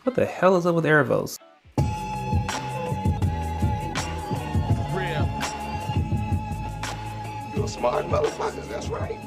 What the hell is up with Erebos? You're smart motherfuckers, that's right.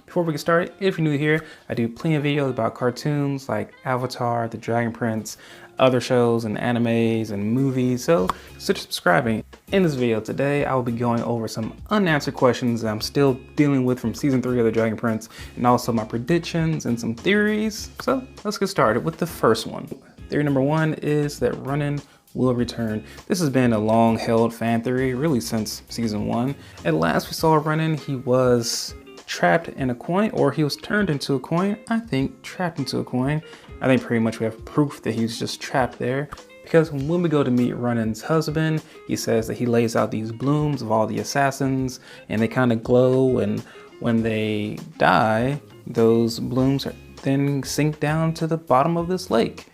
Before we get started, if you're new here, I do plenty of videos about cartoons like Avatar, The Dragon Prince, other shows and animes and movies, so consider subscribing. In this video today, I will be going over some unanswered questions that I'm still dealing with from season 3 of The Dragon Prince, and also my predictions and some theories. So let's get started with the first one. Theory number 1 is that Ronin will return. This has been a long held fan theory, really since season 1. At last we saw Ronin, he was trapped in a coin, or he was turned into a coin. I think trapped into a coin. I think pretty much we have proof that he's just trapped there, because when we go to meet Ronin's husband, he says that he lays out these blooms of all the assassins and they kind of glow, and when they die, those blooms then sink down to the bottom of this lake.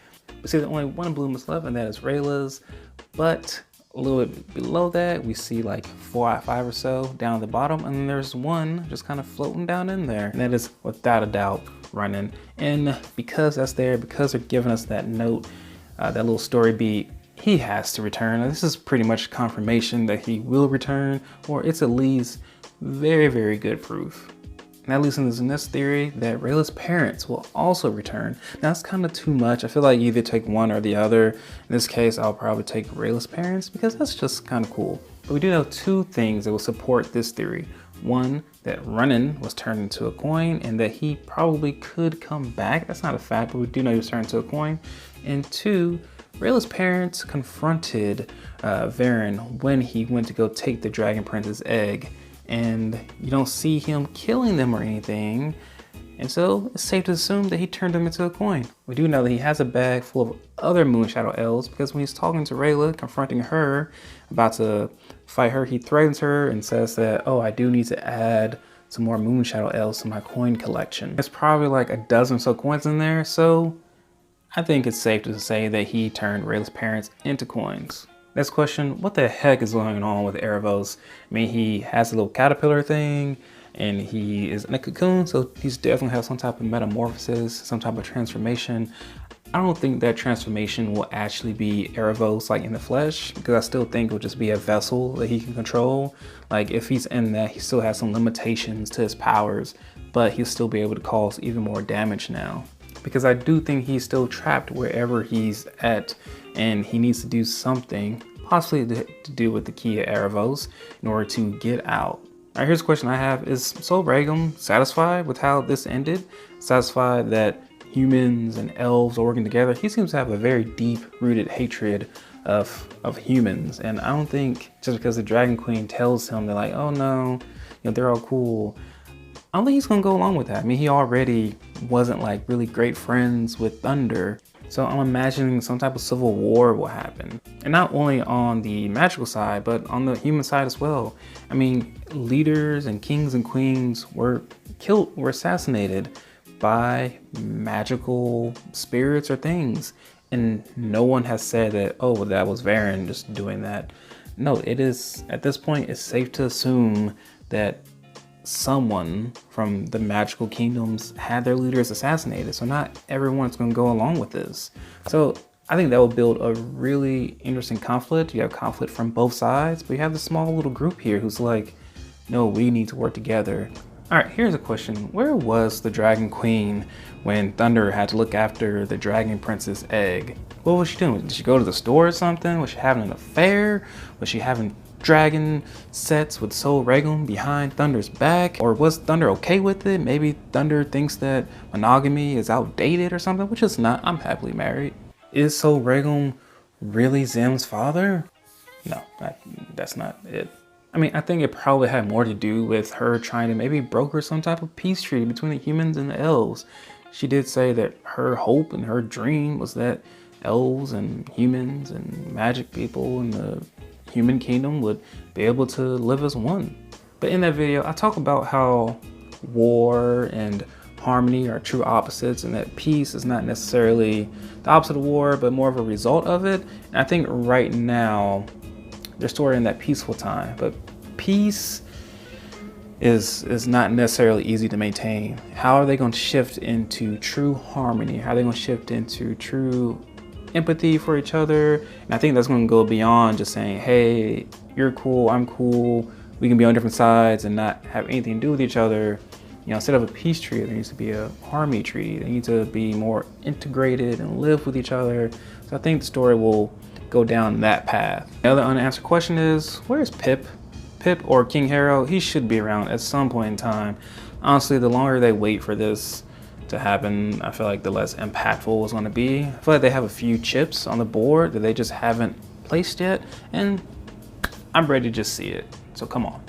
We see that only one bloom is left, and that is Rayless, but a little bit below that, we see like 4 out of 5 or so down at the bottom, and then there's one just kind of floating down in there. And that is without a doubt Ronin. And because that's there, because they're giving us that note, that little story beat, he has to return. This is pretty much confirmation that he will return, or it's at least very, very good proof. And that leads us in this theory that Rayless' parents will also return. Now that's kind of too much. I feel like you either take one or the other. In this case, I'll probably take Rayless' parents because that's just kind of cool. But we do know 2 things that will support this theory. 1, that Ronin was turned into a coin and that he probably could come back. That's not a fact, but we do know he was turned into a coin. And 2, Rayless' parents confronted Varen when he went to go take the Dragon Prince's egg. And you don't see him killing them or anything. And so it's safe to assume that he turned them into a coin. We do know that he has a bag full of other Moonshadow elves, because when he's talking to Rayla, confronting her, about to fight her, he threatens her and says that, oh, I do need to add some more Moonshadow elves to my coin collection. There's probably like a dozen or so coins in there, so I think it's safe to say that he turned Rayla's parents into coins. Next question, what the heck is going on with Erebos? I mean, he has a little caterpillar thing, and he is in a cocoon, so he's definitely have some type of metamorphosis, some type of transformation. I don't think that transformation will actually be Erebos like in the flesh, because I still think it will just be a vessel that he can control. Like if he's in that, he still has some limitations to his powers, but he'll still be able to cause even more damage now. Because I do think he's still trapped wherever he's at, and he needs to do something, possibly to do with the key of Erebos, in order to get out. All right, here's a question I have. Is Sol Regum satisfied with how this ended? Satisfied that humans and elves are working together? He seems to have a very deep-rooted hatred of humans, and I don't think just because the Dragon Queen tells him they're like, oh no, they're all cool, I don't think he's gonna go along with that. I mean, he already wasn't like really great friends with Thunder. So I'm imagining some type of civil war will happen. And not only on the magical side, but on the human side as well. I mean, leaders and kings and queens were killed, were assassinated by magical spirits or things. And no one has said that, oh, well, that was Varen just doing that. No, it is, at this point, it's safe to assume that someone from the magical kingdoms had their leaders assassinated. So not everyone's going to go along with this. So I think that will build a really interesting conflict. You have conflict from both sides, but you have this small little group here who's like, no, we need to work together. All right, here's a question. Where was the Dragon Queen when Thunder had to look after the Dragon Prince's egg? What was she doing? Did she go to the store or something? Was she having an affair? Was she having dragon sets with Sol Regum behind Thunder's back? Or was Thunder okay with it? Maybe Thunder thinks that monogamy is outdated or something, which is not. I'm happily married. Is Sol Regum really Zem's father? No, that's not it. I mean, I think it probably had more to do with her trying to maybe broker some type of peace treaty between the humans and the elves. She did say that her hope and her dream was that elves and humans and magic people in the human kingdom would be able to live as one. But in that video, I talk about how war and harmony are true opposites, and that peace is not necessarily the opposite of war, but more of a result of it. And I think right now, they're sort of in that peaceful time, but peace is not necessarily easy to maintain. How are they going to shift into true harmony? How are they going to shift into true empathy for each other? And I think that's going to go beyond just saying, hey, you're cool, I'm cool, we can be on different sides and not have anything to do with each other. You know, instead of a peace treaty, there needs to be a harmony treaty. They need to be more integrated and live with each other. So I think the story will go down that path. The other unanswered question is, where's Pip? Pip or King Harrow? He should be around at some point in time. Honestly, the longer they wait for this to happen, I feel like the less impactful it's going to be. I feel like they have a few chips on the board that they just haven't placed yet, and I'm ready to just see it. So come on.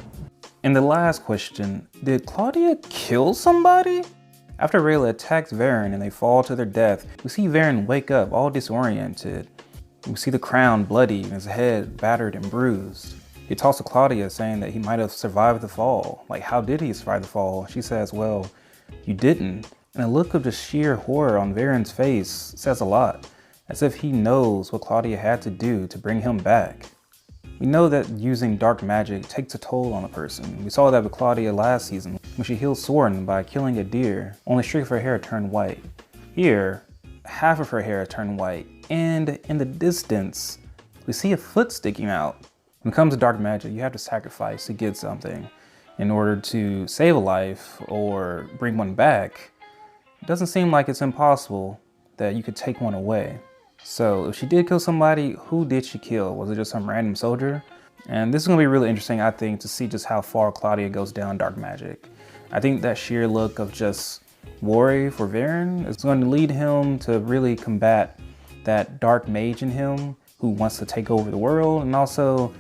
And the last question, did Claudia kill somebody? After Rayless attacks Varen and they fall to their death, we see Varen wake up all disoriented. We see the crown bloody and his head battered and bruised. He talks to Claudia saying that he might have survived the fall. Like, how did he survive the fall? She says, well, you didn't. And the look of just sheer horror on Varen's face says a lot, as if he knows what Claudia had to do to bring him back. We know that using dark magic takes a toll on a person. We saw that with Claudia last season when she healed Soren by killing a deer. Only a streak of her hair turned white. Here, half of her hair turned white, and in the distance, we see a foot sticking out. When it comes to dark magic, you have to sacrifice to get something in order to save a life or bring one back. It doesn't seem like it's impossible that you could take one away. So if she did kill somebody, who did she kill? Was it just some random soldier? And this is going to be really interesting, I think, to see just how far Claudia goes down dark magic. I think that sheer look of just worry for Varen is going to lead him to really combat that dark mage in him who wants to take over the world, and also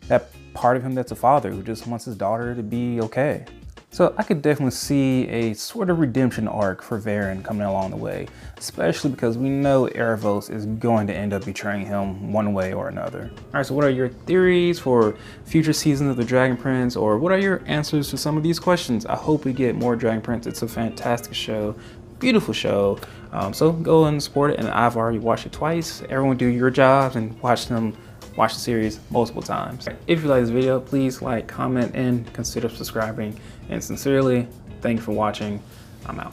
that part of him that's a father who just wants his daughter to be okay. So I could definitely see a sort of redemption arc for Varen coming along the way, especially because we know Erebos is going to end up betraying him one way or another. All right, so what are your theories for future seasons of The Dragon Prince, or what are your answers to some of these questions? I hope we get more Dragon Prince. It's a fantastic show, beautiful show. So go and support it, and I've already watched it twice. Everyone do your jobs and watch the series multiple times. If you like this video, please like, comment, and consider subscribing. And sincerely, thank you for watching. I'm out.